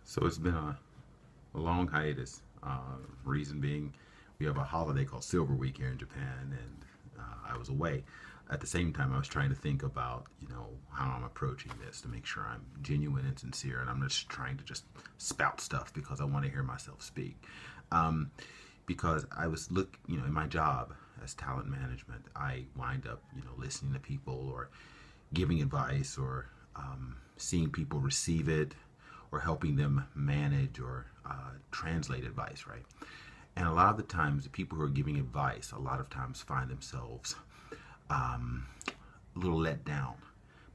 So it's been a long hiatus. Reason being, we have a holiday called Silver Week here in Japan, and I was away. At the same time, I was trying to think about, how I'm approaching this to make sure I'm genuine and sincere, and I'm just trying to just spout stuff because I want to hear myself speak. Um, because I was in my job as talent management, I wind up, listening to people or giving advice or seeing people receive it or helping them manage or translate advice, right? And a lot of the times, the people who are giving advice, a lot of times find themselves a little let down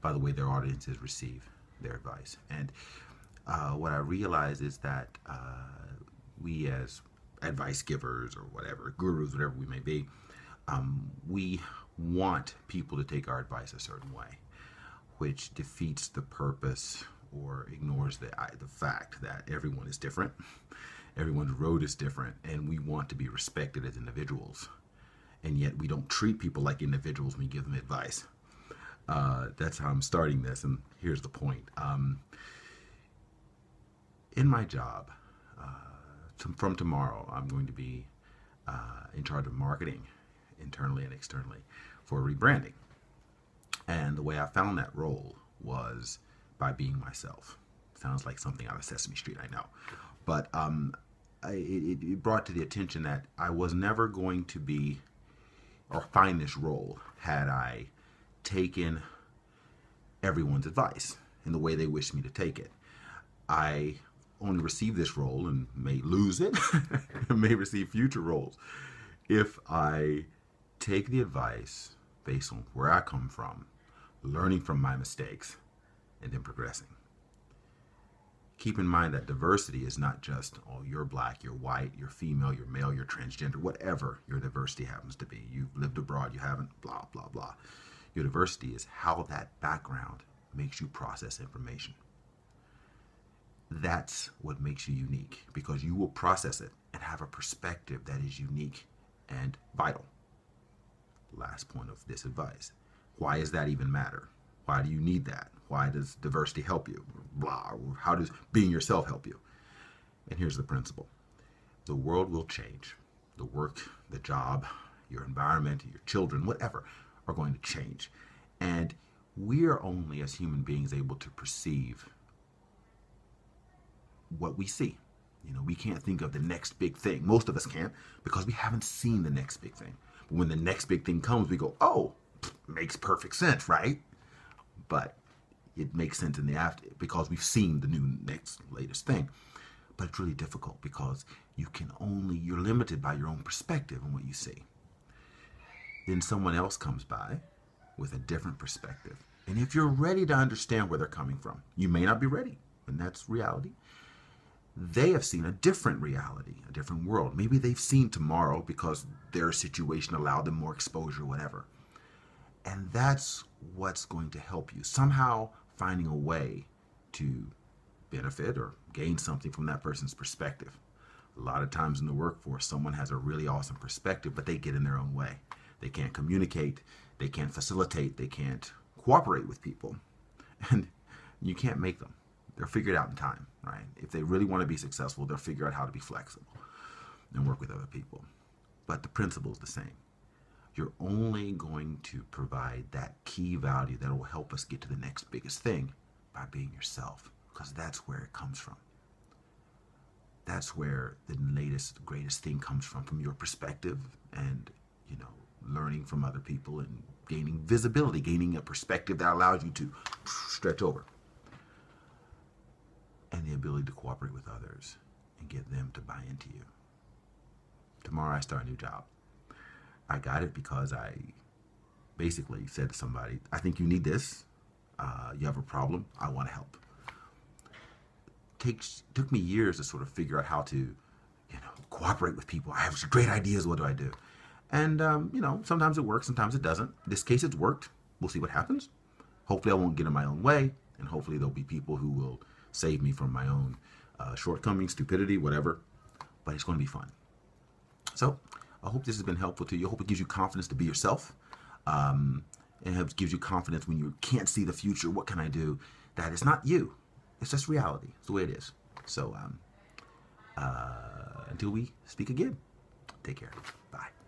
by the way their audiences receive their advice. And what I realize is that we as advice givers or whatever, gurus, whatever we may be, we want people to take our advice a certain way, which defeats the purpose or ignores the fact that everyone is different. Everyone's road is different, and we want to be respected as individuals. And yet we don't treat people like individuals when we give them advice. That's how I'm starting this, and here's the point. In my job, from tomorrow, I'm going to be in charge of marketing internally and externally for rebranding. And the way I found that role was by being myself. Sounds like something out of Sesame Street, I know. But it brought to the attention that I was never going to be or find this role had I taken everyone's advice in the way they wished me to take it. I only receive this role and may lose it, may receive future roles if I take the advice based on where I come from, learning from my mistakes, and then progressing. Keep in mind that diversity is not just, oh, you're black, you're white, you're female, you're male, you're transgender, whatever your diversity happens to be. You've lived abroad, you haven't, blah, blah, blah. Your diversity is how that background makes you process information. That's what makes you unique, because you will process it and have a perspective that is unique and vital. Last point of this advice. Why does that even matter? Why do you need that? Why does diversity help you? Blah. How does being yourself help you? And here's the principle. The world will change. The work, the job, your environment, your children, whatever, are going to change. And we are only, as human beings, able to perceive what we see. We can't think of the next big thing. Most of us can't, because we haven't seen the next big thing. But when the next big thing comes, we go, oh, makes perfect sense, right? But it makes sense in the after because we've seen the new next latest thing. But it's really difficult because you're limited by your own perspective and what you see. Then someone else comes by with a different perspective. And if you're ready to understand where they're coming from, you may not be ready, and that's reality. They have seen a different reality, a different world. Maybe they've seen tomorrow because their situation allowed them more exposure, whatever. And that's what's going to help you. Somehow finding a way to benefit or gain something from that person's perspective. A lot of times in the workforce, someone has a really awesome perspective, but they get in their own way. They can't communicate, they can't facilitate, they can't cooperate with people. And you can't make them. They'll figure it out in time, right? If they really want to be successful, they'll figure out how to be flexible and work with other people. But the principle is the same. You're only going to provide that key value that will help us get to the next biggest thing by being yourself, because that's where it comes from. That's where the latest, greatest thing comes from your perspective and, learning from other people and gaining visibility, gaining a perspective that allows you to stretch over. And the ability to cooperate with others and get them to buy into you. Tomorrow I start a new job. I got it because I basically said to somebody, I think you need this. You have a problem. I want to help. Took me years to sort of figure out how to, cooperate with people. I have great ideas. What do I do? And, sometimes it works. Sometimes it doesn't. In this case, it's worked. We'll see what happens. Hopefully I won't get in my own way. And hopefully there'll be people who will save me from my own shortcomings, stupidity, whatever. But it's going to be fun. So I hope this has been helpful to you. I hope it gives you confidence to be yourself. And it gives you confidence when you can't see the future. What can I do? That it's not you. It's just reality. It's the way it is. So until we speak again, take care. Bye.